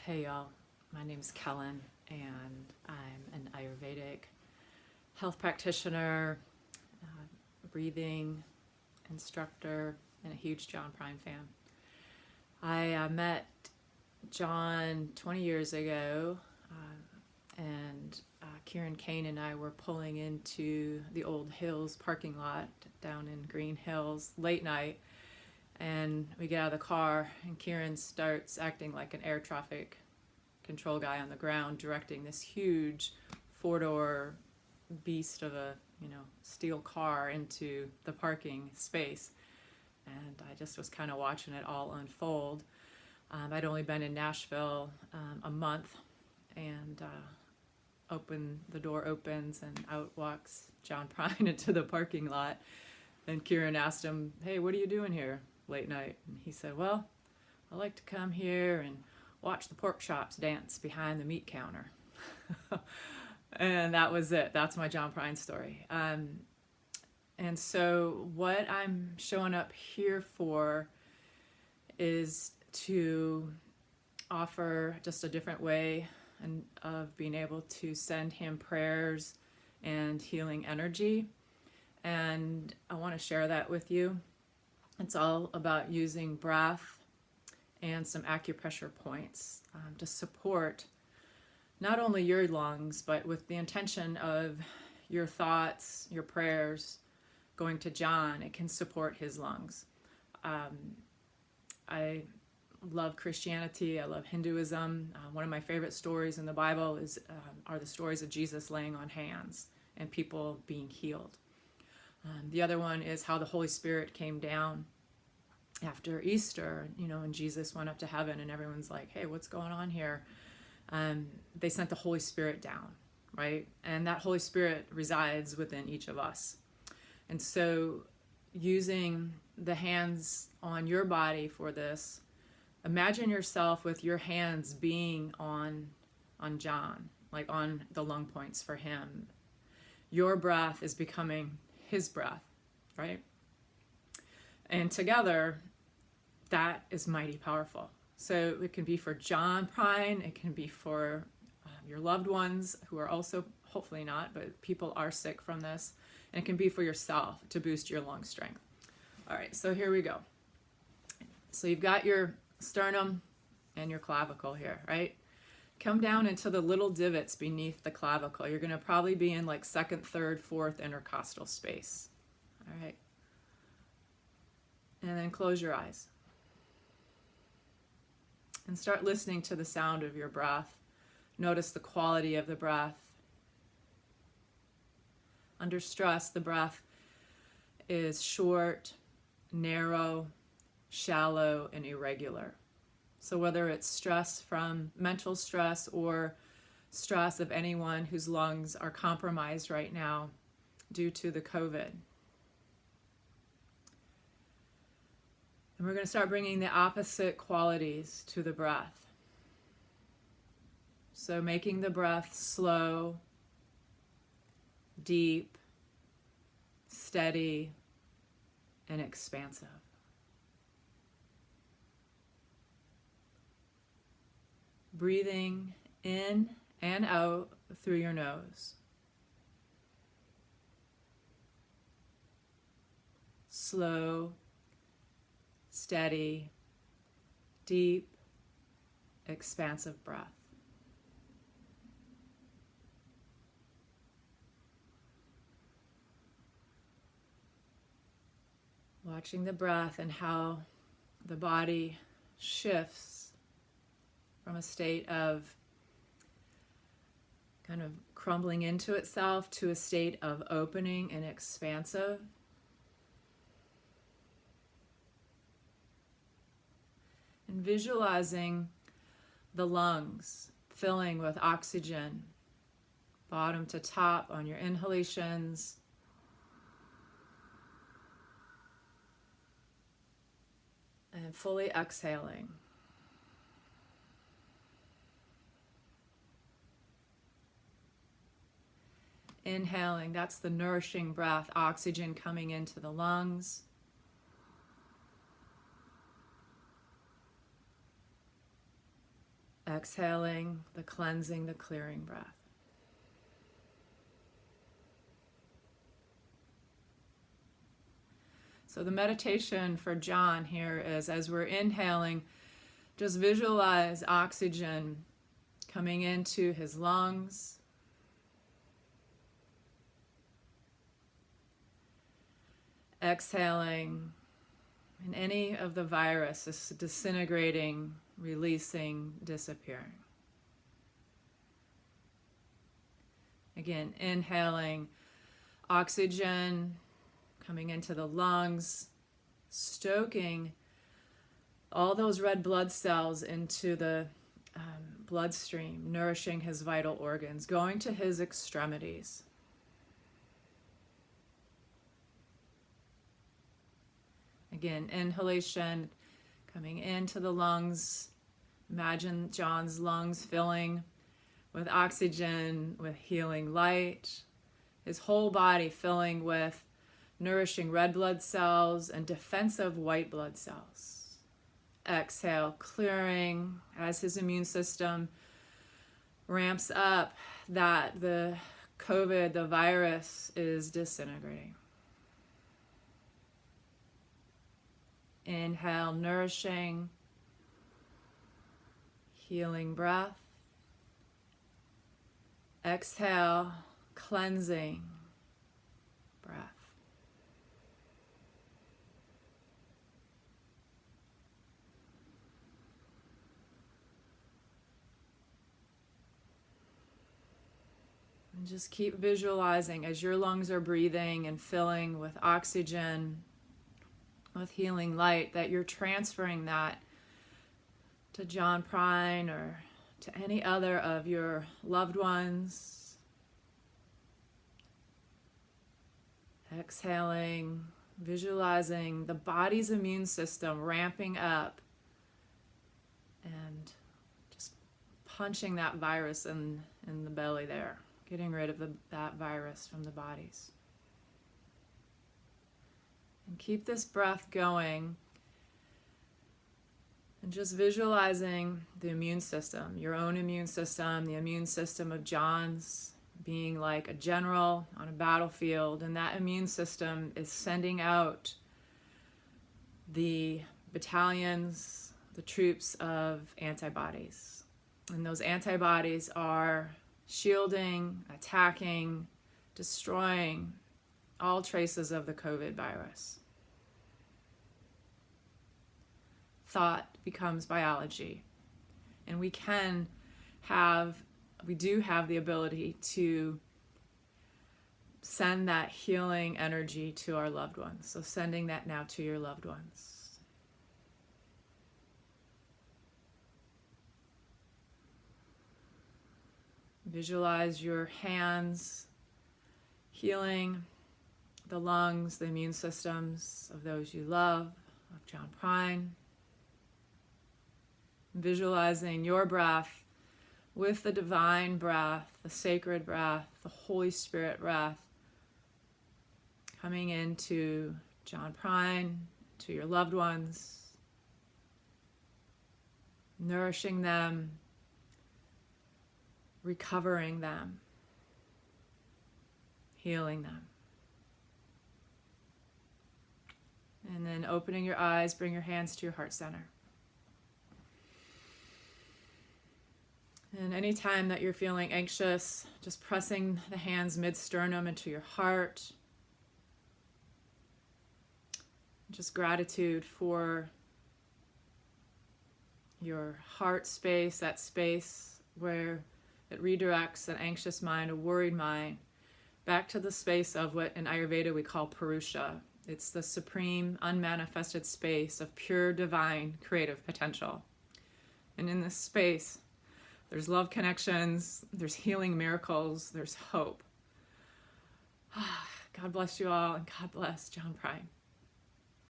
Hey y'all, my name is Kellen and I'm an Ayurvedic health practitioner, breathing instructor, and a huge John Prine fan. I met John 20 years ago and Kieran Kane and I were pulling into the Old Hills parking lot down in Green Hills late night, and we get out of the car and Kieran starts acting like an air traffic control guy on the ground, directing this huge four-door beast of a steel car into the parking space. And I just was kind of watching it all unfold. I'd only been in Nashville a month, and the door opens and out walks John Prine into the parking lot. And Kieran asked him, "Hey, what are you doing here late night?" And he said, "Well, I like to come here and watch the pork chops dance behind the meat counter." And that was it. That's my John Prine story. And so what I'm showing up here for is to offer just a different way of being able to send him prayers and healing energy. And I want to share that with you. It's all about using breath and some acupressure points to support not only your lungs, but with the intention of your thoughts, your prayers going to John, it can support his lungs. I love Christianity. I love Hinduism. One of my favorite stories in the Bible are the stories of Jesus laying on hands and people being healed. The other one is how the Holy Spirit came down after Easter, and Jesus went up to heaven and everyone's like, "Hey, what's going on here?" They sent the Holy Spirit down, right? And that Holy Spirit resides within each of us. And so using the hands on your body for this, imagine yourself with your hands being on John, like on the lung points for him. Your breath is becoming his breath, right? And together, that is mighty powerful. So it can be for John Prine, it can be for your loved ones who are also, hopefully not, but people are sick from this. And it can be for yourself to boost your lung strength. All right, so here we go. So you've got your sternum and your clavicle here, right? Come down into the little divots beneath the clavicle. You're going to probably be in like second, third, fourth intercostal space. All right. And then close your eyes. And start listening to the sound of your breath. Notice the quality of the breath. Under stress, the breath is short, narrow, shallow, and irregular. So whether it's stress from mental stress or stress of anyone whose lungs are compromised right now due to the COVID. And we're going to start bringing the opposite qualities to the breath. So making the breath slow, deep, steady, and expansive. Breathing in and out through your nose. Slow, steady, deep, expansive breath. Watching the breath and how the body shifts from a state of kind of crumbling into itself to a state of opening and expansive. And visualizing the lungs filling with oxygen, bottom to top on your inhalations, and fully exhaling. Inhaling, that's the nourishing breath, oxygen coming into the lungs. Exhaling the cleansing, the clearing breath. So the meditation for John here is, as we're inhaling, just visualize oxygen coming into his lungs. Exhaling, and any of the virus is disintegrating, releasing, disappearing. Again, inhaling oxygen coming into the lungs, stoking all those red blood cells into the bloodstream, nourishing his vital organs, going to his extremities. Again, inhalation coming into the lungs. Imagine John's lungs filling with oxygen, with healing light. His whole body filling with nourishing red blood cells and defensive white blood cells. Exhale, clearing as his immune system ramps up, that the COVID, the virus, is disintegrating. Inhale, nourishing, healing breath. Exhale, cleansing breath. And just keep visualizing as your lungs are breathing and filling with oxygen, with healing light, that you're transferring that to John Prine or to any other of your loved ones. Exhaling, visualizing the body's immune system ramping up and just punching that virus in the belly there, getting rid of that virus from the bodies. And keep this breath going and just visualizing the immune system, your own immune system, the immune system of John's, being like a general on a battlefield, and that immune system is sending out the battalions, the troops of antibodies. And those antibodies are shielding, attacking, destroying all traces of the COVID virus. Thought becomes biology, and we do have the ability to send that healing energy to our loved ones. So sending that now to your loved ones. Visualize your hands healing the lungs, the immune systems of those you love, of John Prine. Visualizing your breath with the divine breath, the sacred breath, the Holy Spirit breath, coming into John Prine, to your loved ones, nourishing them, recovering them, healing them. And then opening your eyes, bring your hands to your heart center. And anytime that you're feeling anxious, just pressing the hands mid-sternum into your heart. Just gratitude for your heart space, that space where it redirects an anxious mind, a worried mind, back to the space of what in Ayurveda we call Purusha. It's the supreme, unmanifested space of pure, divine, creative potential. And in this space, there's love connections, there's healing miracles, there's hope. God bless you all, and God bless John Prine.